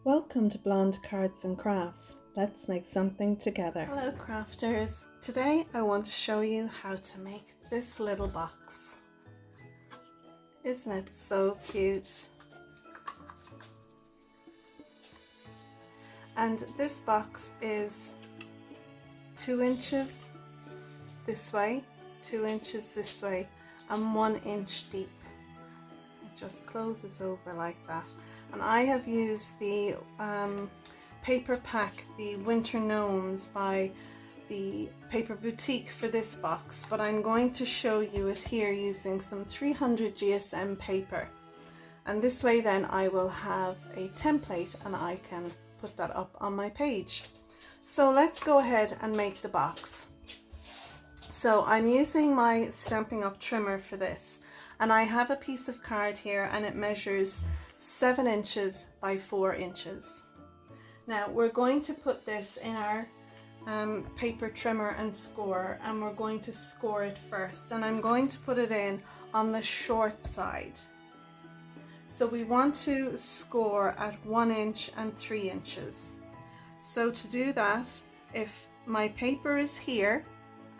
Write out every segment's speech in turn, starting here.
Welcome to Blonde Cards and Crafts. Let's make something together. Hello crafters. Today I want to show you how to make this little box. Isn't it so cute? And this box is 2 inches this way, 2 inches this way, and 1 inch deep. It just closes over like that. And I have used the paper pack, the Winter Gnomes by the Paper Boutique for this box, but I'm going to show you it here using some 300 GSM paper. And this way then I will have a template and I can put that up on my page. So let's go ahead and make the box. So I'm using my Stampin' Up! Trimmer for this, and I have a piece of card here and it measures 7 inches by 4 inches. Now we're going to put this in our paper trimmer and score, and we're going to score it first, and I'm going to put it in on the short side. So we want to score at 1 inch and 3 inches. So to do that, if my paper is here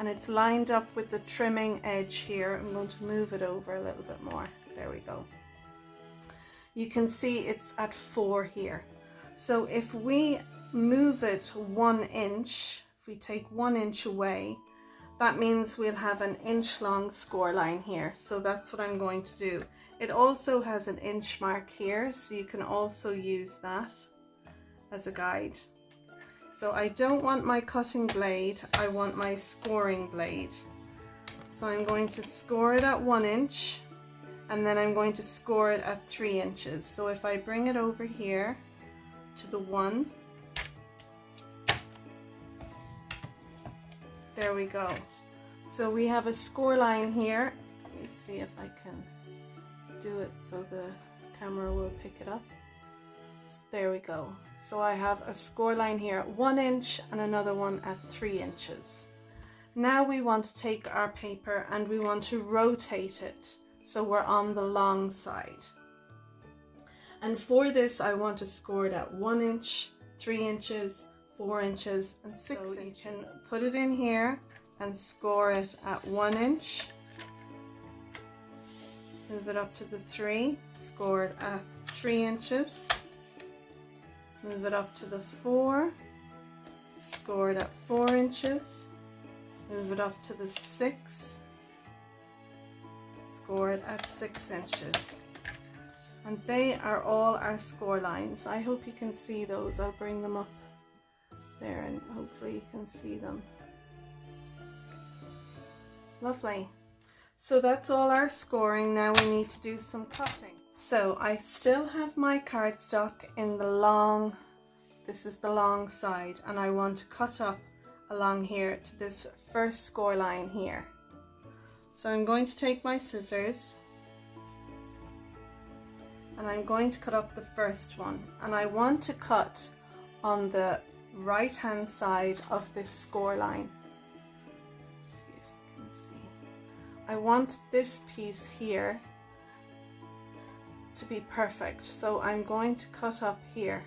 and it's lined up with the trimming edge here, I'm going to move it over a little bit more. There we go. You can see it's at 4 here. So if we move it 1 inch, if we take 1 inch away, that means we'll have an inch long score line here. So that's what I'm going to do. It also has an inch mark here, so you can also use that as a guide. So I don't want my cutting blade, I want my scoring blade. So I'm going to score it at 1 inch. And then I'm going to score it at 3 inches. So if I bring it over here to the 1, there we go. So we have a score line here. Let me see if I can do it so the camera will pick it up. There we go. So I have a score line here at 1 inch and another one at 3 inches. Now we want to take our paper and we want to rotate it, so we're on the long side. And for this I want to score it at 1 inch, 3 inches, 4 inches and 6 inches. So you can put it in here and score it at 1 inch. Move it up to the 3, score it at 3 inches. Move it up to the 4, score it at 4 inches. Move it up to the 6, score it at 6 inches. And they are all our score lines. I hope you can see those. I'll bring them up there and hopefully you can see them. Lovely. So that's all our scoring. Now we need to do some cutting. So I still have my cardstock in the long, this is the long side, and I want to cut up along here to this first score line here. So I'm going to take my scissors and I'm going to cut up the first one, and I want to cut on the right hand side of this score line. Let's see if you can see. I want this piece here to be perfect, so I'm going to cut up here.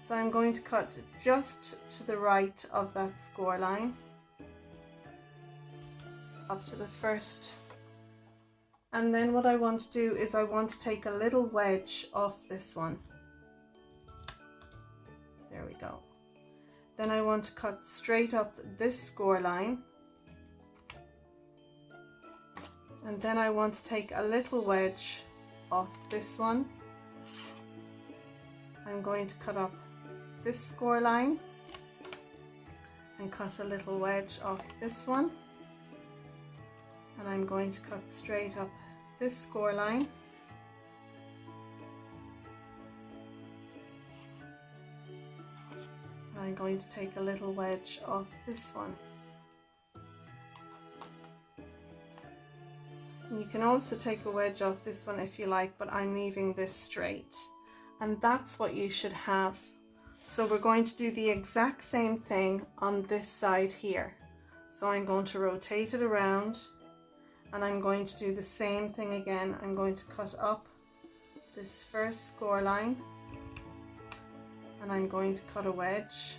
So I'm going to cut just to the right of that score line, up to the first, and then what I want to do is I want to take a little wedge off this one. There we go. Then I want to cut straight up this score line, and then I want to take a little wedge off this one. I'm going to cut up this score line and cut a little wedge off this one. And I'm going to cut straight up this score line. And I'm going to take a little wedge off this one. And you can also take a wedge off this one if you like, but I'm leaving this straight. And that's what you should have. So we're going to do the exact same thing on this side here. So I'm going to rotate it around, and I'm going to do the same thing again. I'm going to cut up this first score line and I'm going to cut a wedge.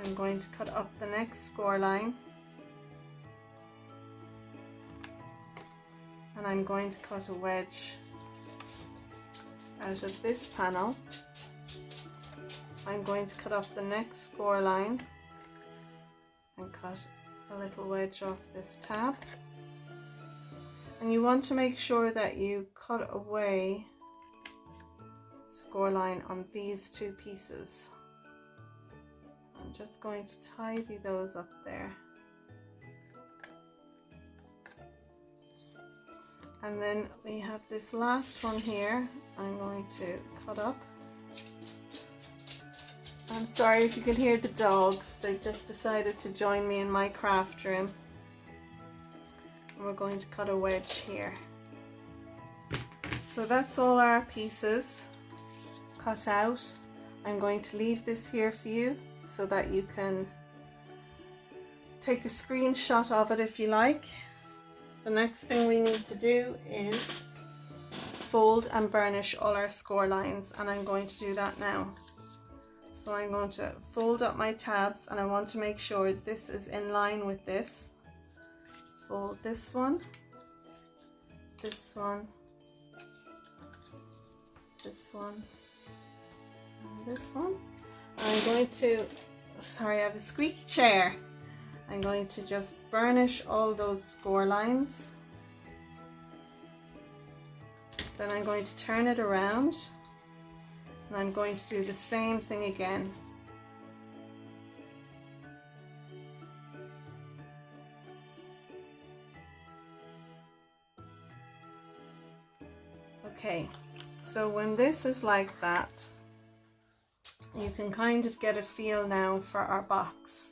I'm going to cut up the next score line, and I'm going to cut a wedge out of this panel. I'm going to cut up the next score line and cut a little wedge off this tab. And you want to make sure that you cut away score line on these two pieces. I'm just going to tidy those up there. And then we have this last one here I'm going to cut up. I'm sorry if you can hear the dogs, they've just decided to join me in my craft room. And we're going to cut a wedge here. So that's all our pieces cut out. I'm going to leave this here for you so that you can take a screenshot of it if you like. The next thing we need to do is fold and burnish all our score lines, and I'm going to do that now. So I'm going to fold up my tabs, and I want to make sure this is in line with this. Fold this one, this one, this one, and this one. And I'm going to, sorry, I have a squeaky chair. I'm going to just burnish all those score lines. Then I'm going to turn it around, and I'm going to do the same thing again. Okay, so when this is like that, you can kind of get a feel now for our box.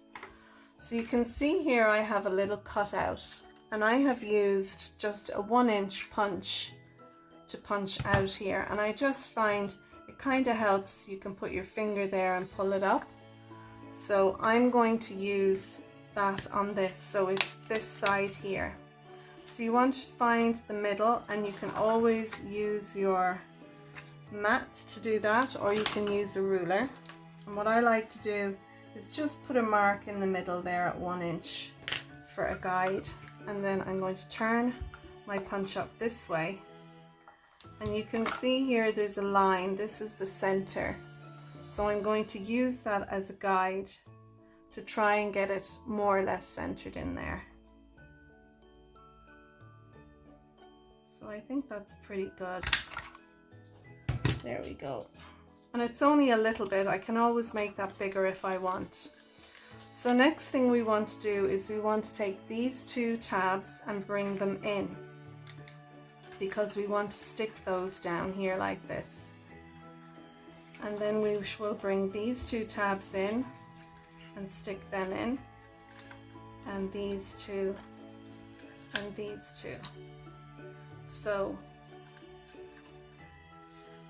So you can see here I have a little cutout, and I have used just a 1-inch punch to punch out here, and I just find it kind of helps. You can put your finger there and pull it up. So I'm going to use that on this, so it's this side here. So you want to find the middle, and you can always use your mat to do that, or you can use a ruler. And what I like to do is just put a mark in the middle there at 1 inch for a guide, and then I'm going to turn my punch up this way, and you can see here there's a line. This is the center, so I'm going to use that as a guide to try and get it more or less centered in there. So I think that's pretty good. There we go. And it's only a little bit. I can always make that bigger if I want. So next thing we want to do is we want to take these two tabs and bring them in, because we want to stick those down here like this. And then we will bring these two tabs in and stick them in, and these two, and these two. So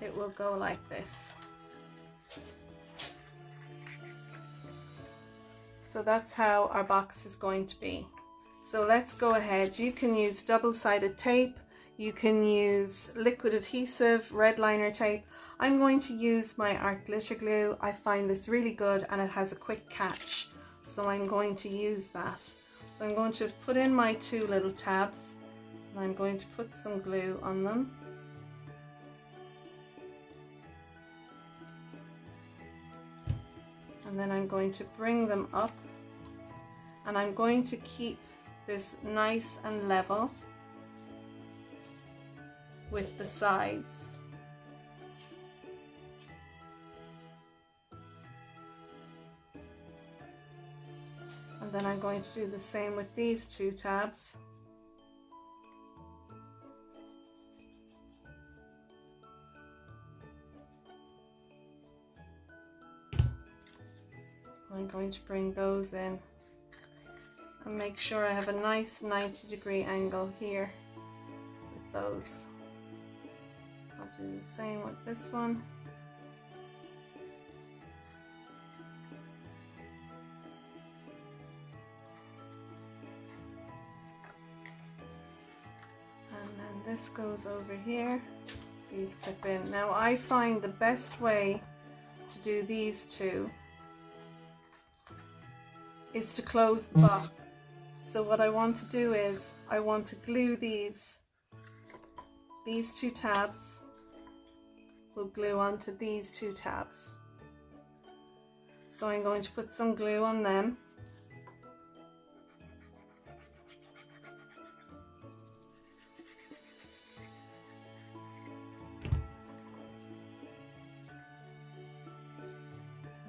it will go like this. So that's how our box is going to be. So let's go ahead. You can use double-sided tape, you can use liquid adhesive, red liner tape. I'm going to use my art glitter glue. I find this really good and it has a quick catch, so I'm going to use that. So I'm going to put in my two little tabs, and I'm going to put some glue on them. And then I'm going to bring them up, and I'm going to keep this nice and level with the sides. And then I'm going to do the same with these two tabs. I'm going to bring those in and make sure I have a nice 90-degree angle here with those. I'll do the same with this one. And then this goes over here. these clip in. Now I find the best way to do these two is to close the box. So what I want to do is I want to glue these two tabs. We'll glue onto these two tabs. So I'm going to put some glue on them.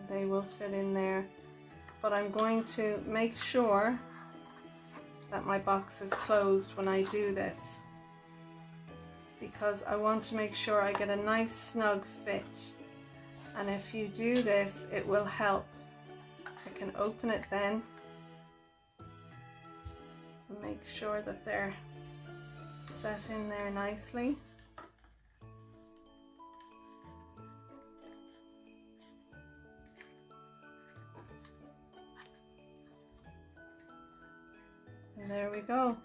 They will fit in there, but I'm going to make sure that my box is closed when I do this, because I want to make sure I get a nice snug fit, and if you do this it will help. I can open it then and make sure that they're set in there nicely. And there we go,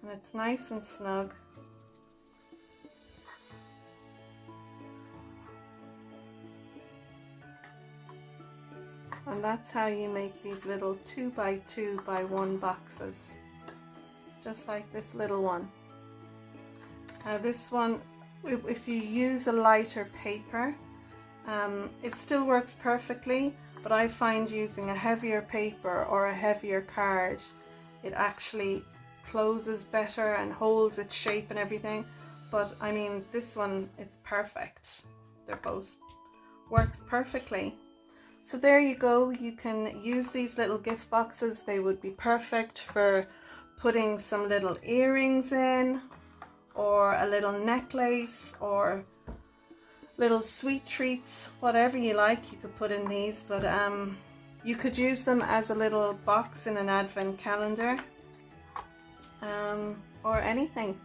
and it's nice and snug. And that's how you make these little 2x2 by 1 boxes, just like this little one. Now this one, if you use a lighter paper, it still works perfectly, but I find using a heavier paper or a heavier card, it actually closes better and holds its shape and everything. But I mean, this one, it's perfect. They're both, works perfectly. So there you go, you can use these little gift boxes. They would be perfect for putting some little earrings in, or a little necklace, or little sweet treats, whatever you like you could put in these. But you could use them as a little box in an advent calendar, or anything.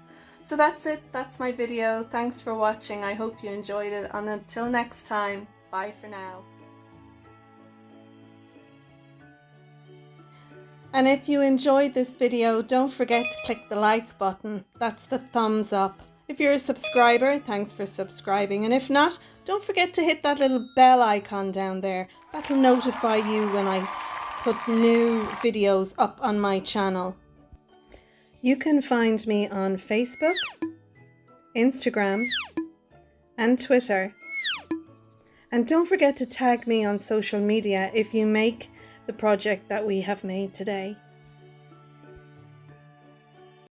So that's it, that's my video. Thanks for watching. I hope you enjoyed it, and until next time, bye for now. And if you enjoyed this video, don't forget to click the like button. That's the thumbs up. If you're a subscriber, thanks for subscribing. And if not, don't forget to hit that little bell icon down there. That'll notify you when I put new videos up on my channel. You can find me on Facebook, Instagram, and Twitter. And don't forget to tag me on social media if you make the project that we have made today.